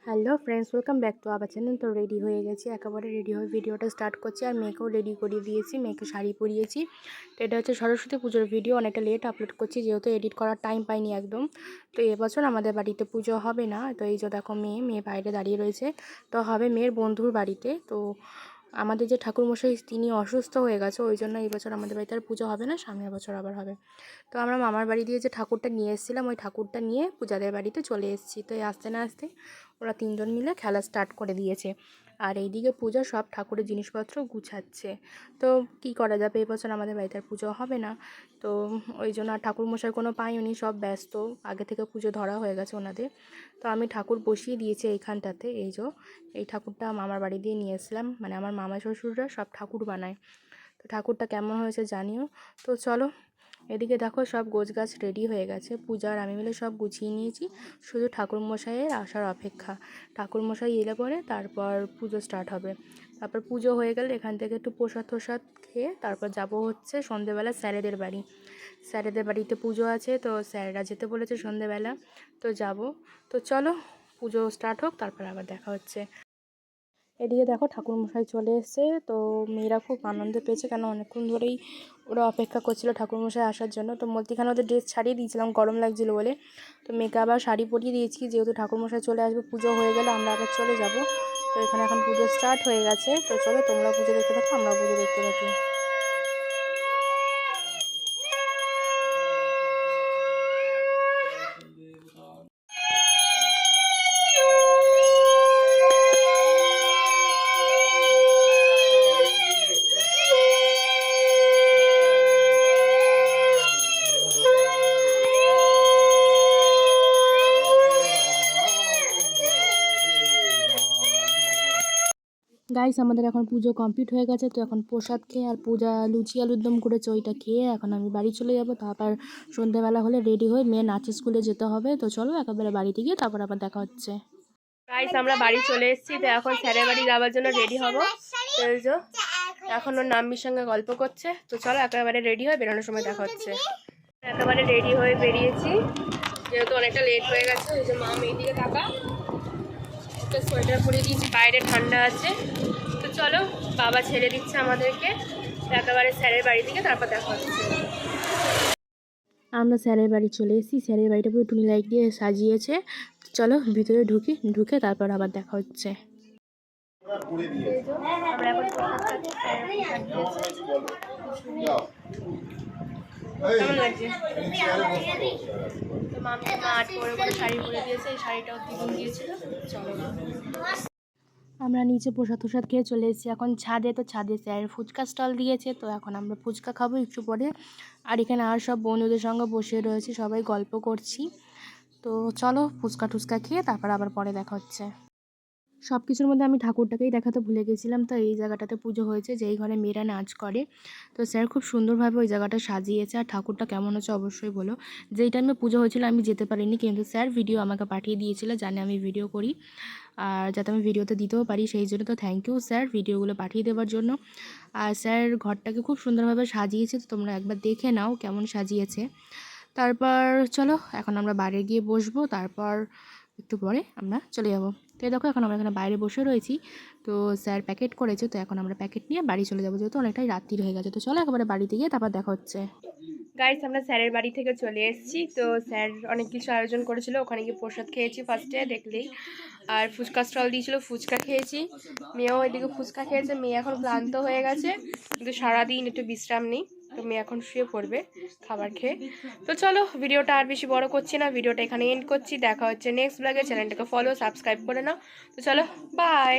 Hello friends, welcome back to our channel. তো ready হয়ে গেছি, একেবারে রেডি হয়ে ভিডিওটা স্টার্ট করছি। আর মেয়েকেও রেডি করিয়ে দিয়েছি, মেয়েকে শাড়ি পরিয়েছি। তো এটা হচ্ছে সরস্বতী পুজোর ভিডিও, অনেকটা লেট আপলোড করছি যেহেতু এডিট করার টাইম পাইনি একদম। তো এবছর আমাদের বাড়িতে পুজো হবে না। তো এই যে দেখো মেয়ে বাইরে দাঁড়িয়ে রয়েছে। তো হবে মেয়ের বন্ধুর বাড়িতে। তো আমাদের যে ঠাকুরমশাই তিনি অসুস্থ হয়ে গেছে, ওই জন্য এই বছর আমাদের বাড়িতে আর পুজো হবে না, সামনের বছর আবার হবে। তো আমরা মামার বাড়ি দিয়ে যে ঠাকুরটা নিয়ে এসেছিলাম, ওই ঠাকুরটা নিয়ে পূজাদের বাড়িতে চলে এসেছি। তো এই আসতে না আসতে ওরা তিনজন মিলে খেলা স্টার্ট করে দিয়েছে। আর এইদিকে পূজা সব ঠাকুরের জিনিসপত্র গুছাচ্ছে। তো কি করা যাবে, এবছর আমাদের বাড়িতে আর পুজো হবে না। তো ওই জন্য আর ঠাকুরমশাই কোনো পাইনি, সব ব্যস্ত, আগে থেকে পুজো ধরা হয়ে গেছে ওনাদের। তো আমি ঠাকুর বসিয়ে দিয়েছি এইখানটাতে। এই ঠাকুরটা মামার বাড়ি দিয়ে নিয়ে এসলাম, মানে আমার মামা শ্বশুররা সব ঠাকুর বানায়। তো ঠাকুরটা কেমন হয়েছে জানিও। তো চলো, এদিকে দেখো সব গোছগাছ রেডি হয়ে গেছে, পূজার আমি মিলে সব গুছিয়ে নিয়েছি, শুধু ঠাকুরমশাইয়ের আসার অপেক্ষা। ঠাকুরমশাই এলে পরে তারপর পুজো স্টার্ট হবে। তারপর পুজো হয়ে গেলে এখান থেকে একটু প্রসাদ খেয়ে তারপর যাব হচ্ছে সন্ধেবেলা স্যারেদের বাড়ি। স্যারেদের বাড়িতে পুজো আছে, তো স্যারেরা যেতে বলেছে সন্ধেবেলা। তো যাব। তো চলো, পুজো স্টার্ট হোক, তারপর আবার দেখা হচ্ছে। এদিকে দেখো ঠাকুরমশাই চলে এসেছে। তো মেয়েরা খুব আনন্দ পেয়েছে, কেন অনেকক্ষণ ধরেই ওরা অপেক্ষা করছিল ঠাকুরমশাই আসার জন্য। তো মধ্যিখানে ওদের ড্রেস ছাড়িয়ে দিয়েছিলাম গরম লাগছিল বলে। তো মেয়েকে আবার শাড়ি পরিয়ে দিয়েছি, যেহেতু ঠাকুরমশাই চলে আসবে, পুজো হয়ে গেলে আমরা আবার চলে যাব। তো এখানে এখন পুজো স্টার্ট হয়ে গেছে। তো চলো, তোমরা পুজো দেখতে থাকো, আমরাও পুজো দেখতে থাকি। গাইস, আমাদের এখন পুজো কমপ্লিট হয়ে গেছে। তো এখন প্রসাদ খেয়ে আর পূজা লুচি আলুর দম করেছে, ওইটা খেয়ে এখন আমি বাড়ি চলে যাব। তারপর সন্ধ্যাবেলা হলে রেডি হয়ে মেয়ে নাচের স্কুলে যেতে হবে। তো চলো একেবারে বাড়িতে গিয়ে তারপর আবার দেখা হচ্ছে। গাইস, আমরা বাড়ি চলে এসেছি। তো এখন স্যারের বাড়ি যাওয়ার জন্য রেডি হবো। তো এই যে এখন ওর নাম্মির সঙ্গে গল্প করছে। তো চলো একেবারে রেডি হয়ে বেরোনোর সময় দেখা হচ্ছে। একেবারে রেডি হয়ে বেরিয়েছি, যেহেতু অনেকটা লেট হয়ে গেছে। ওই যে মা মেয়ের দিকে থাকা, একটা সোয়েটার পরে দিয়েছি, বাইরে ঠান্ডা আছে। তো চলো, বাবা ছেড়ে দিচ্ছে আমাদেরকে একেবারে স্যারের বাড়ি থেকে, তারপর দেখা হচ্ছে। আমরা স্যারের বাড়ি চলে এসেছি। স্যারের বাড়িটা পুরো টুনি লাইট দিয়ে সাজিয়েছে। চলো ভিতরে ঢুকে তারপর আবার দেখা হচ্ছে। আমরা এখন কেমন লাগছে? তো মামি মা আট করে শাড়ি পরে দিয়েছে, এই শাড়িটাও দ্বিগুণ দিয়েছিল। চলো, আমরা নিচে প্রসাদ খেয়ে চলে এসেছি এখন ছাদে। তো ছাদে স্যার ফুচকা স্টল দিয়েছে, তো এখন আমরা ফুচকা খাবো একটু পরে। আর এখানে আর সব বন্ধুদের সঙ্গে বসে রয়েছে, সবাই গল্প করছি। তো চলো ফুচকা টুচকা খেয়ে তারপর আবার পরে দেখা হচ্ছে। সব কিছুর মধ্যে আমি ঠাকুরটাকেই দেখাতে ভুলে গেছিলাম। তো এই জায়গাটাতে পুজো হয়েছে, যেই ঘরে মেয়েরা নাচ করে। তো স্যার খুব সুন্দরভাবে ওই জায়গাটা সাজিয়েছে। আর ঠাকুরটা কেমন হচ্ছে অবশ্যই বলো। যেই টাইমে পুজো হয়েছিল আমি যেতে পারিনি, কিন্তু স্যার ভিডিও আমাকে পাঠিয়ে দিয়েছিল, জানে আমি ভিডিও করি আর যাতে আমি ভিডিওতে দিতেও পারি, সেই জন্য। তো থ্যাংক ইউ স্যার ভিডিওগুলো পাঠিয়ে দেওয়ার জন্য। আর স্যার ঘরটাকে খুব সুন্দরভাবে সাজিয়েছে, তো তোমরা একবার দেখে নাও কেমন সাজিয়েছে। তারপর চলো এখন আমরা বাইরে গিয়ে বসবো, তারপর একটু পরে আমরা চলে যাব। তো দেখো এখন আমরা এখানে বাইরে বসে রয়েছি। তো স্যার প্যাকেট করেছে, তো এখন আমরা প্যাকেট নিয়ে বাড়ি চলে যাবো, যেহেতু অনেকটাই রাত্রি হয়ে গেছে। তো চলো একেবারে বাড়িতে গিয়ে তারপর দেখা হচ্ছে। গাইস, আমরা স্যারের বাড়ি থেকে চলে এসেছি। তো স্যার অনেক কিছু আয়োজন করেছিল, ওখানে গিয়ে প্রসাদ খেয়েছি ফার্স্টে দেখলেই। আর ফুচকা স্টল দিয়েছিল, ফুচকা খেয়েছি। মেয়েও এদিকে ফুচকা খেয়েছে। মেয়ে এখন ক্লান্ত হয়ে গেছে, কিন্তু সারাদিন একটু বিশ্রাম নেই। তো মেয়ে এখন শুয়ে পড়বে খাবার খেয়ে। তো চলো, ভিডিওটা আর বেশি বড় করছি না, ভিডিওটা এখানে এন্ড করছি। দেখা হচ্ছে নেক্সট ব্লগে। চ্যানেলটাকে ফলো সাবস্ক্রাইব করে নাও। তো চলো, বাই।